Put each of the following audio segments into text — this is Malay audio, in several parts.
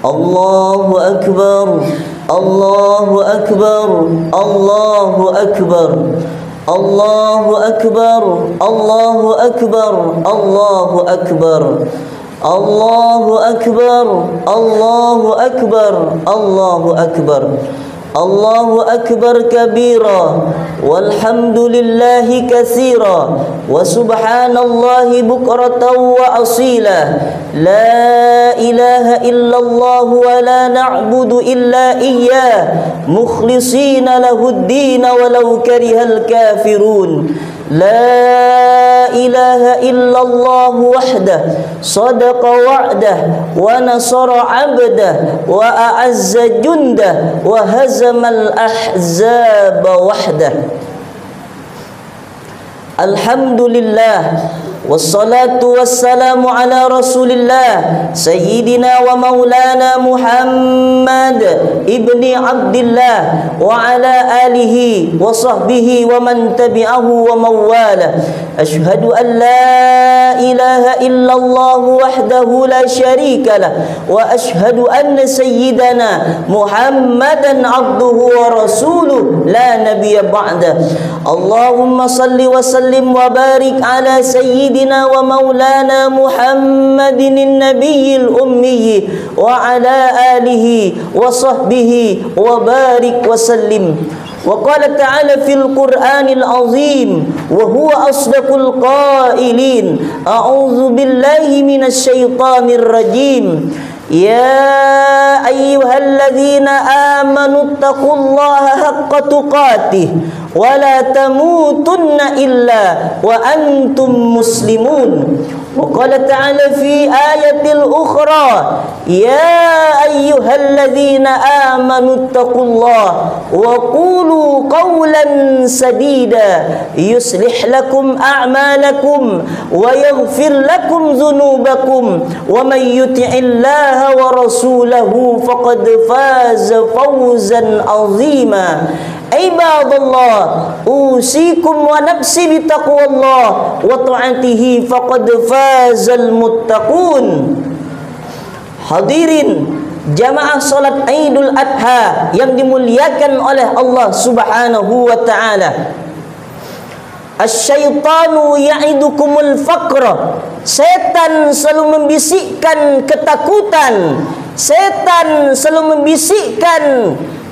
Allahu Akbar, Allahu Akbar, Allahu Akbar, Allahu Akbar, Allahu Akbar, Allahu Akbar, Allahu Akbar, Allahu Akbar, Allahu Akbar, Allahu Akbar kabira, walhamdulillahi katsira, wa subhanallahi bukratan wa asila. La ilaha illallah wa la na'budu illa iyyah, mukhlishina lahud-din walau karihal kafirun. La ilaha illallah wahdah, sadaqa wa'dah, wa nasara 'abdah, wa a'azza jundah, wa hazamal ahzaba wahdah. Alhamdulillah, wassalatu wassalamu ala rasulillah sayyidina wa maulana Muhammad ibni Abdillah wa ala alihi wa sahbihi wa man tabi'ahu wa mawala. Ashhadu an la ilaha illallah wahdahu la syarika lah, wa ashhadu anna sayyidana Muhammadan abduhu wa rasuluh la nabiyya ba'da. Allahumma salli wa sallim wa barik ala sayyidina wa maulana Muhammadin an-nabiyil ummi wa ala alihi wa sahbihi wa barik wa sallim. Wa qala ta'ala fil Qur'anil azim wa huwa asdaqul qailin. A'udzu billahi minasy syaithanir rajim. Ya ayyuhalladzina amanu taqullaha haqqa tuqatih wa la tamutunna illa wa antum muslimun. Wa qala ta'ala fi ayatil ukhra, ya ayyuhalladzina amanu taqullaha wa qulu qawlan sadida yuslih lakum a'malakum wa yaghfir lakum dhunubakum wa may yuti'illaha wa rasulahu faqad faza fawzan 'azima. Ibadallah, usikum wa nafsi bitaqwallah wa ta'atihi faqad fazal muttaqun. Hadirin jamaah salat Idul Adha yang dimuliakan oleh Allah Subhanahu wa taala. Asy-syaitanu ya'idukumul faqra. Setan selalu membisikkan ketakutan. Setan selalu membisikkan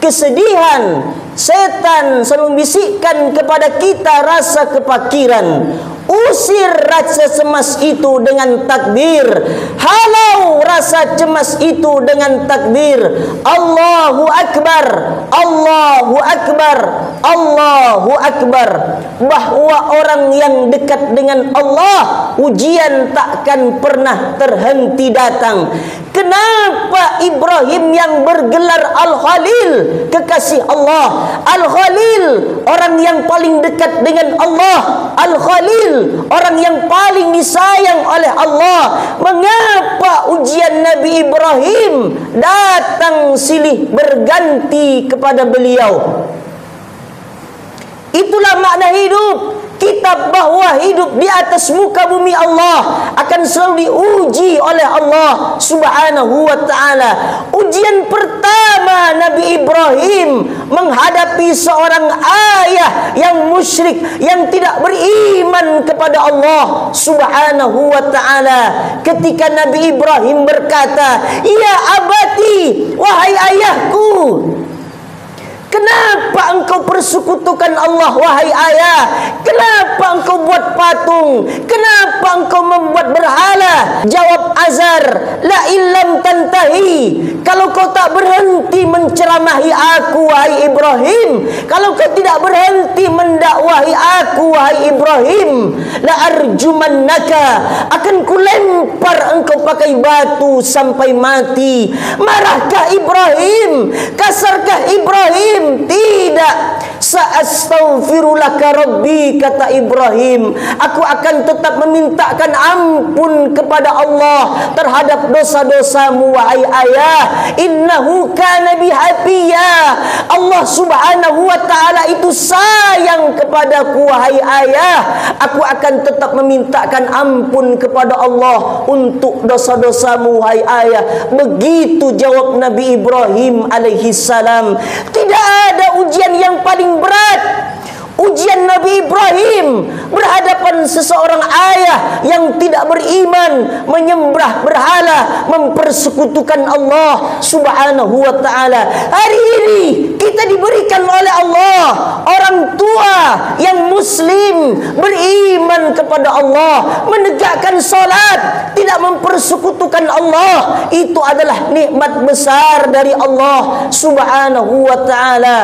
kesedihan. Setan selalu membisikkan kepada kita rasa kepakiran. Usir rasa cemas itu dengan takbir. Halau rasa cemas itu dengan takbir. Allahu Akbar, Allahu Akbar, Allahu Akbar. Bahwa orang yang dekat dengan Allah, ujian takkan pernah terhenti datang. Kenapa Ibrahim yang bergelar Al-Khalil, kekasih Allah? Al-Khalil, orang yang paling dekat dengan Allah. Al-Khalil, orang yang paling disayang oleh Allah. Mengapa ujian Nabi Ibrahim datang silih berganti kepada beliau? Itulah makna hidup. Kitab bahwa hidup di atas muka bumi Allah akan selalu diuji oleh Allah Subhanahu wa ta'ala. Ujian pertama Nabi Ibrahim menghadapi seorang ayah yang musyrik, yang tidak beriman kepada Allah Subhanahu wa ta'ala. Ketika Nabi Ibrahim berkata, "Ya abati, wahai ayahku, kenapa engkau persekutukan Allah wahai ayah? Kenapa engkau buat patung? Kenapa engkau membuat berhala?" Jawab Azar, "La illam tantahi." Kalau kau tak berhenti menceramahi aku wahai Ibrahim, kalau kau tidak berhenti mendakwahi aku wahai Ibrahim, la arjumannaka, akan kulempar engkau pakai batu sampai mati. Marahkah Ibrahim? Kasarkah Ibrahim? Tidak. Sa'astaghfirulaka rabbi, kata Ibrahim, aku akan tetap memintakan ampun kepada Allah terhadap dosa-dosamu wahai ayah. Innahu kana bihafiya, Allah subhanahu wa ta'ala itu sayang kepadaku wahai ayah. Aku akan tetap memintakan ampun kepada Allah untuk dosa-dosamu wahai ayah. Begitu jawab Nabi Ibrahim alaihi salam. Tidak ada ujian yang paling berat. Ujian Nabi Ibrahim berhadapan seseorang ayah yang tidak beriman, menyembah berhala, mempersekutukan Allah subhanahu wa ta'ala. Hari ini kita diberikan oleh Allah orang tua yang muslim, beriman kepada Allah, menegakkan salat, tidak mempersekutukan Allah. Itu adalah nikmat besar dari Allah subhanahu wa ta'ala.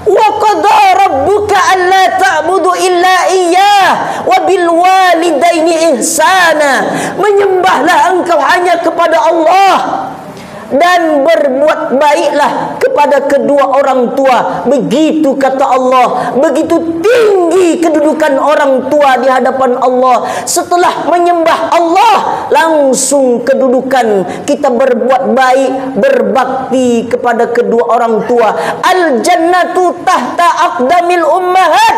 Wa qada rabbuka alla ta'budu illa iyyah wa bil walidaini ihsana. Menyembahlah engkau hanya kepada Allah dan berbuat baiklah kepada kedua orang tua. Begitu kata Allah. Begitu tinggi kedudukan orang tua di hadapan Allah. Setelah menyembah Allah, langsung kedudukan kita berbuat baik, berbakti kepada kedua orang tua. Al jannatu tahta aqdamil ummahat.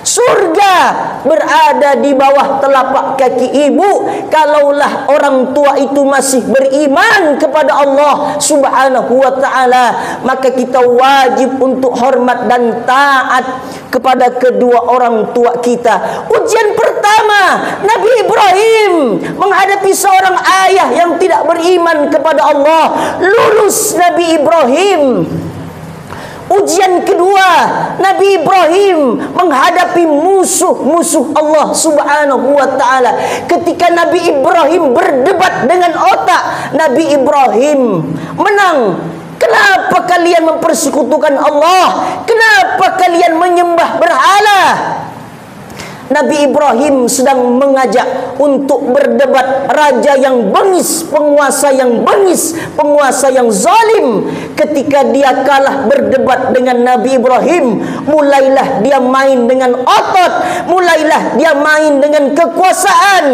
Surga berada di bawah telapak kaki ibu. Kalaulah orang tua itu masih beriman kepada Allah subhanahu wa ta'ala, maka kita wajib untuk hormat dan taat kepada kedua orang tua kita. Ujian pertama Nabi Ibrahim menghadapi seorang ayah yang tidak beriman kepada Allah. Lulus Nabi Ibrahim. Ujian kedua, Nabi Ibrahim menghadapi musuh-musuh Allah subhanahu wa ta'ala. Ketika Nabi Ibrahim berdebat dengan otak, Nabi Ibrahim menang. Kenapa kalian mempersekutukan Allah? Kenapa kalian menyembah berhala? Nabi Ibrahim sedang mengajak untuk berdebat raja yang bengis, penguasa yang bengis, penguasa yang zalim. Ketika dia kalah berdebat dengan Nabi Ibrahim, mulailah dia main dengan otot, mulailah dia main dengan kekuasaan.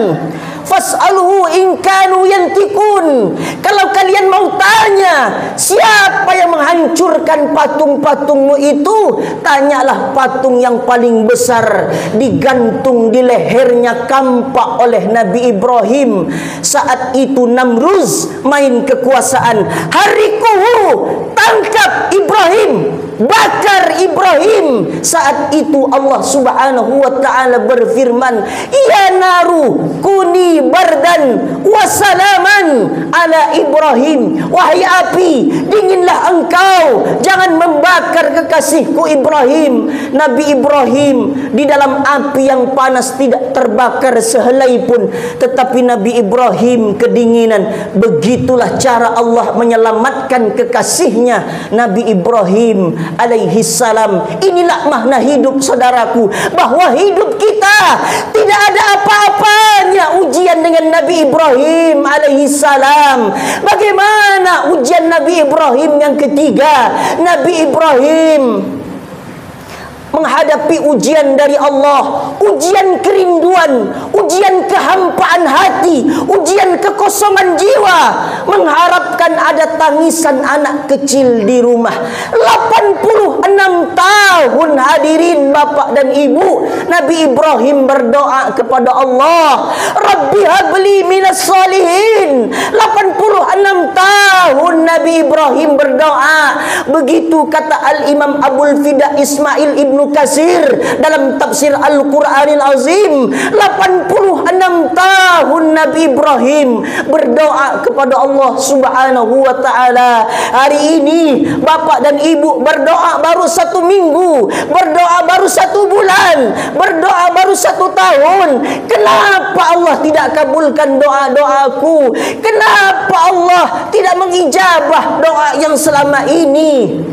Fas'aluhu in kanu yantikun. Kalau kalian mau tanya siapa yang menghancurkan patung-patungmu itu, tanyalah patung yang paling besar digantung di lehernya kampak oleh Nabi Ibrahim. Saat itu Namruz main kekuasaan. Harikuhu, tangkap Ibrahim, bakar Ibrahim. Saat itu Allah subhanahu wa ta'ala berfirman, ya naru kuni bardan wasalaman ala Ibrahim. Wahai api, dinginlah engkau, jangan membakar kekasihku Ibrahim. Nabi Ibrahim di dalam api yang panas tidak terbakar sehelai pun, tetapi Nabi Ibrahim kedinginan. Begitulah cara Allah menyelamatkan kekasihnya Nabi Ibrahim alaihi salam. Inilah makna hidup saudaraku, bahwa hidup kita tidak ada apa-apanya ujian dengan Nabi Ibrahim alaihi salam. Bagaimana ujian Nabi Ibrahim yang ketiga? Nabi Ibrahim menghadapi ujian dari Allah, ujian kerinduan, ujian kehampaan hati, ujian kekosongan jiwa, mengharapkan ada tangisan anak kecil di rumah. 86 tahun hadirin bapak dan ibu, Nabi Ibrahim berdoa kepada Allah, Rabbi habli minas salihin. 86 tahun Nabi Ibrahim berdoa. Begitu kata Al-Imam Abul Fida Ismail Ibnu Katsir dalam tafsir Al-Quranil Azim. 86 tahun Nabi Ibrahim berdoa kepada Allah subhanahu wa ta'ala. Hari ini bapak dan ibu berdoa baru 1 minggu, berdoa baru 1 bulan, berdoa baru 1 tahun. Kenapa Allah tidak kabulkan doa-doaku? Kenapa Allah tidak mengijabah doa yang selama ini?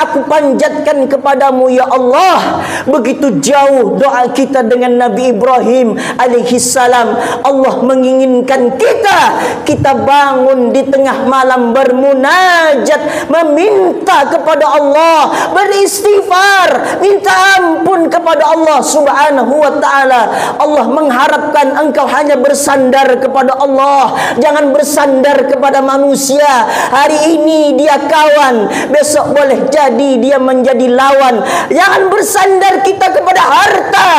aku panjatkan kepadamu ya Allah. Begitu jauh doa kita dengan Nabi Ibrahim alaihissalam. Allah menginginkan kita bangun di tengah malam bermunajat, meminta kepada Allah, beristighfar, minta ampun kepada Allah subhanahu wa ta'ala. Allah mengharapkan engkau hanya bersandar kepada Allah, jangan bersandar kepada manusia. Hari ini dia kawan, besok boleh jadi dia menjadi lawan. Jangan bersandar kita kepada harta.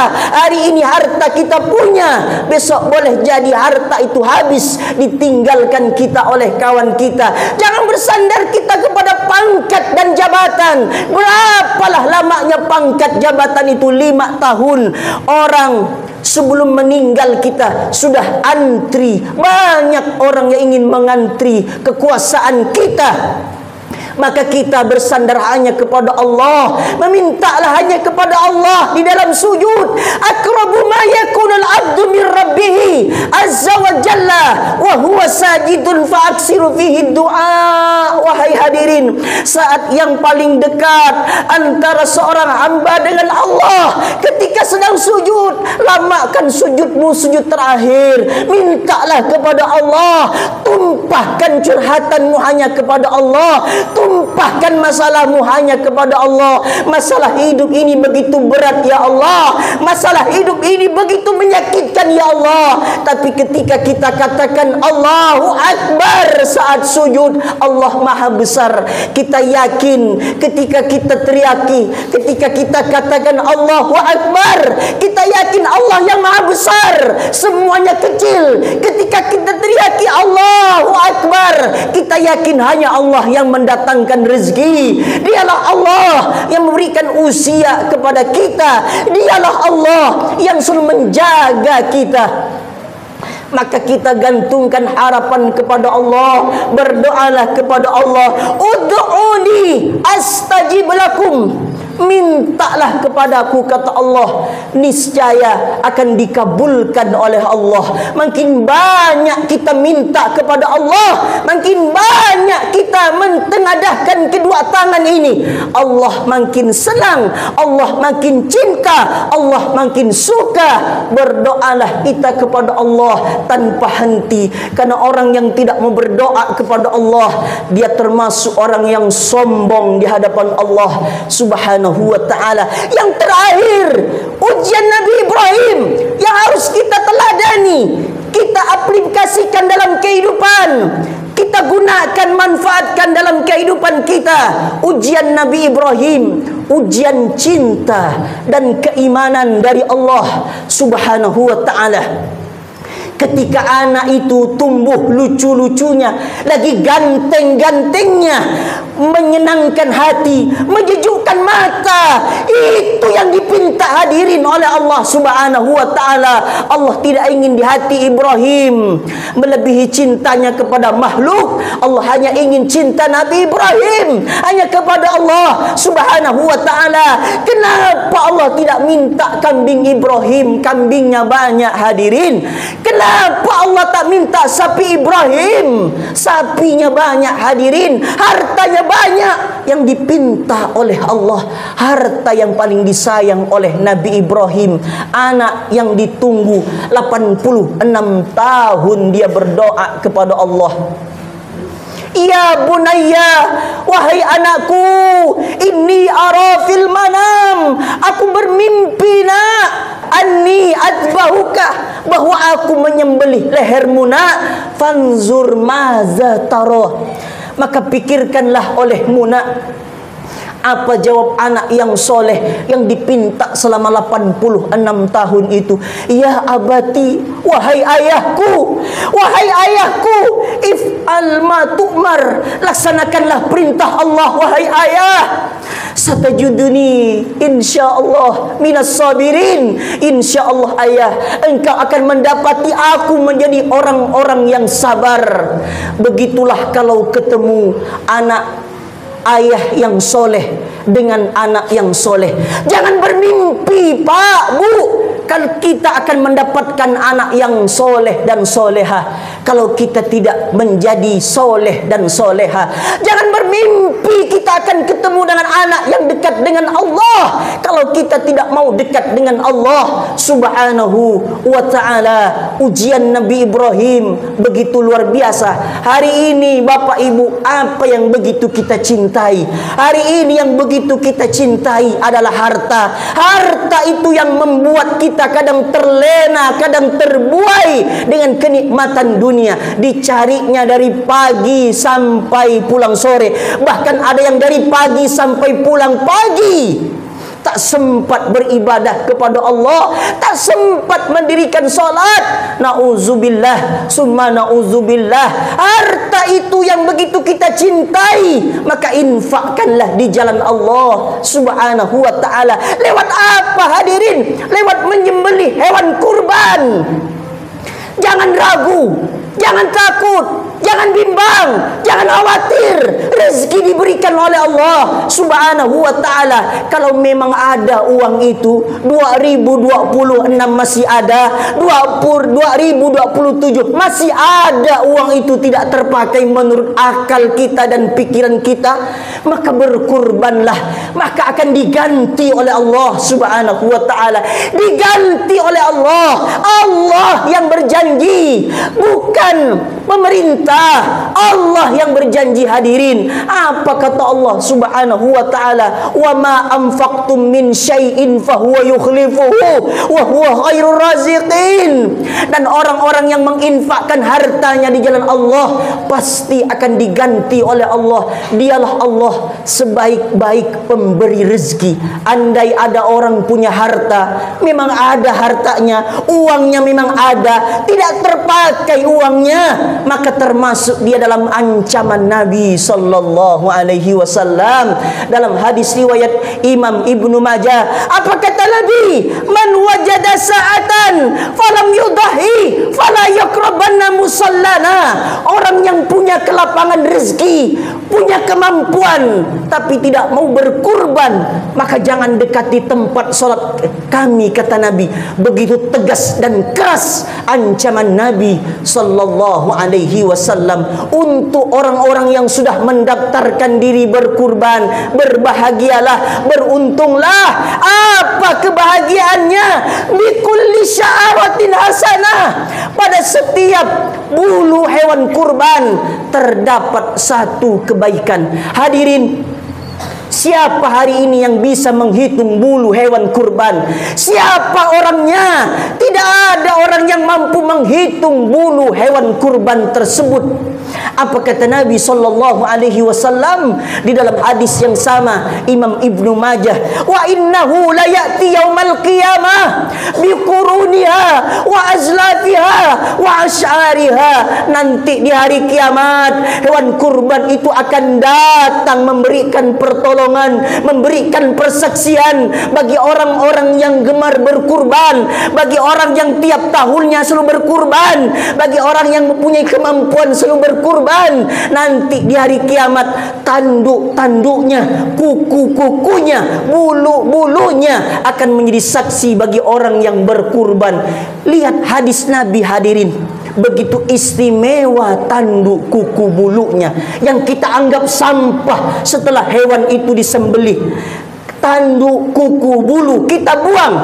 Hari ini harta kita punya, besok boleh jadi harta itu habis, ditinggalkan kita oleh kawan kita. Jangan bersandar kita kepada pangkat dan jabatan. Berapalah lamanya pangkat jabatan itu? 5 tahun. Orang sebelum meninggal kita sudah antri. Banyak orang yang ingin mengantri kekuasaan kita. Maka kita bersandar hanya kepada Allah, memintalah hanya kepada Allah di dalam sujud. Aqrabu ma yakunul abdu min rabbih azza wa jalla wa huwa sajidun fa aksiru fihi du'a. Wahai hadirin, saat yang paling dekat antara seorang hamba dengan Allah ketika sedang sujud, lamakan sujudmu, sujud terakhir. Mintalah kepada Allah, tumpahkan curhatanmu hanya kepada Allah, tumpahkan masalahmu hanya kepada Allah. Masalah hidup ini begitu berat ya Allah, masalah hidup ini begitu menyakitkan ya Allah. Tapi ketika kita katakan Allahu Akbar saat sujud, Allah Maha Besar. Kita yakin ketika kita teriaki, ketika kita katakan Allahu Akbar, kita yakin Allah yang Maha Besar, semuanya kecil. Ketika kita teriaki Allahu Akbar, kita yakin hanya Allah yang mendatangkan rezeki. Dialah Allah yang memberikan usia kepada kita. Dialah Allah yang selalu menjaga kita. Maka kita gantungkan harapan kepada Allah, berdoalah kepada Allah. Ud'uni astajib lakum. Mintalah kepadaku, kata Allah, niscaya akan dikabulkan oleh Allah. Makin banyak kita minta kepada Allah, makin banyak kita mentengadahkan kedua tangan ini, Allah makin senang, Allah makin cinta, Allah makin suka. Berdoalah kita kepada Allah tanpa henti. Karena orang yang tidak mau berdoa kepada Allah, dia termasuk orang yang sombong di hadapan Allah subhanahu wa ta'ala. Yang terakhir, ujian Nabi Ibrahim yang harus kita teladani, kita aplikasikan dalam kehidupan, kita gunakan, manfaatkan dalam kehidupan kita. Ujian Nabi Ibrahim, ujian cinta dan keimanan dari Allah subhanahu wa ta'ala. Ketika anak itu tumbuh lucu-lucunya, lagi ganteng-gantengnya, menyenangkan hati, menjejukkan mata, itu yang dipinta hadirin oleh Allah subhanahu wa ta'ala. Allah tidak ingin di hati Ibrahim melebihi cintanya kepada makhluk. Allah hanya ingin cinta Nabi Ibrahim hanya kepada Allah subhanahu wa ta'ala. Kenapa Allah tidak minta kambing Ibrahim? Kambingnya banyak hadirin. Kenapa Allah tak minta sapi Ibrahim? Sapinya banyak hadirin. Hartanya banyak. Yang dipinta oleh Allah, harta yang paling disayang oleh Nabi Ibrahim, anak yang ditunggu 86 tahun dia berdoa kepada Allah. Ya bunayya, wahai anakku, inni ara fil manam, aku bermimpi nak, anni adbahuka, bahwa aku menyembelih lehermu nak, fanzur maza tara, maka pikirkanlah olehmu nak. Apa jawab anak yang soleh yang dipinta selama 86 tahun itu? Ya abati, wahai ayahku, wahai ayahku, if'al ma tu'mar, laksanakanlah perintah Allah wahai ayah. Satajuduni insyaallah minas sabirin. Insyaallah ayah, engkau akan mendapati aku menjadi orang-orang yang sabar. Begitulah kalau ketemu anak ayah yang soleh dengan anak yang soleh. Jangan bermimpi Pak Bu, kalau kita akan mendapatkan anak yang soleh dan soleha. kalau kita tidak menjadi soleh dan soleha. Jangan bermimpi kita akan ketemu dengan anak yang dekat dengan Allah kalau kita tidak mau dekat dengan Allah subhanahu wa ta'ala. Ujian Nabi Ibrahim begitu luar biasa. Hari ini Bapak Ibu, apa yang begitu kita cintai? Hari ini yang begitu kita cintai adalah harta. Harta itu yang membuat kita kadang terlena, kadang terbuai dengan kenikmatan dunia. Dicarinya dari pagi sampai pulang sore, bahkan ada yang dari pagi sampai pulang pagi. Tak sempat beribadah kepada Allah, tak sempat mendirikan solat. Na'udzubillah, summa na'udzubillah. Harta itu yang begitu kita cintai, maka infakkanlah di jalan Allah subhanahu wa ta'ala. Lewat apa hadirin? Lewat menyembelih hewan kurban. Jangan ragu, jangan takut, jangan bimbang, jangan khawatir. Rezeki diberikan oleh Allah subhanahu wa ta'ala. Kalau memang ada uang itu, 2026 masih ada, 2027 masih ada uang itu tidak terpakai menurut akal kita dan pikiran kita, maka berkurbanlah, maka akan diganti oleh Allah subhanahu wa ta'ala. Diganti oleh Allah. Allah yang berjanji, bukan pemerintah. Allah yang berjanji hadirin. Apa kata Allah subhanahu wa ta'ala? Wa ma anfaqtum min syai'in fahuwa yukhlifuhu wa huwa khairur raziqin. Dan orang-orang yang menginfakkan hartanya di jalan Allah pasti akan diganti oleh Allah. Dialah Allah sebaik-baik pemberi rezeki. Andai ada orang punya harta, memang ada hartanya, uangnya memang ada, tidak terpakai uangnya, maka termasuk dia dalam ancaman Nabi sallallahu alaihi wasallam. Dalam hadis riwayat Imam Ibnu Majah, apa kata Nabi? Man wajada sa'atan falam yudahi fala yaqrabanna musallana. Orang yang punya kelapangan rezeki, punya kemampuan, tapi tidak mau berkurban, maka jangan dekati tempat solat kami, kata Nabi. Begitu tegas dan keras ancaman Nabi sallallahu alaihi wasallam untuk orang-orang yang sudah mendaftarkan diri berkurban. Berbahagialah, beruntunglah. Apa kebahagiaannya? Bikulli sya'awatin hasanah. Pada setiap bulu hewan kurban terdapat satu kebaikan. Hadirin, siapa hari ini yang bisa menghitung bulu hewan kurban? Siapa orangnya? Tidak ada orang yang mampu menghitung bulu hewan kurban tersebut. Apa kata Nabi sallallahu alaihi wasallam di dalam hadis yang sama Imam Ibnu Majah? Wa innahu la ya'ti yaumal qiyamah bi quruniha wa azlafiha wa asy'ariha. Nanti di hari kiamat hewan kurban itu akan datang memberikan pertolongan, memberikan persaksian bagi orang-orang yang gemar berkurban, bagi orang yang tiap tahunnya selalu berkurban, bagi orang yang mempunyai kemampuan selalu berkurban. Nanti di hari kiamat tanduk-tanduknya, kuku-kukunya, bulu-bulunya akan menjadi saksi bagi orang yang berkurban. Lihat hadis Nabi hadirin, begitu istimewa tanduk kuku bulunya yang kita anggap sampah setelah hewan itu disembelih. Tanduk kuku bulu kita buang,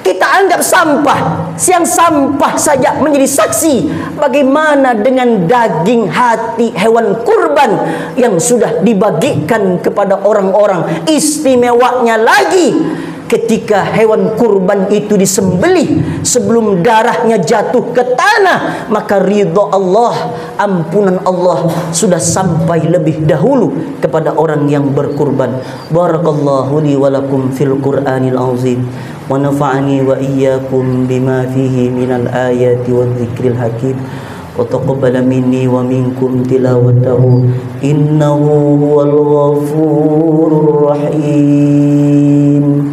kita anggap sampah. Yang sampah saja menjadi saksi. Bagaimana dengan daging hati hewan kurban yang sudah dibagikan kepada orang-orang? Istimewanya lagi, ketika hewan kurban itu disembelih, sebelum darahnya jatuh ke tanah, maka ridha Allah, ampunan Allah sudah sampai lebih dahulu kepada orang yang berkurban. Barakallahu li wa lakum fil Qur'anil azim, wa nafa'ani wa iyyakum bima fihi minal ayati wadh dzikril hakim, wa taqabbala minni wa minkum tilawatahu innahu huwal ghafurur rahim.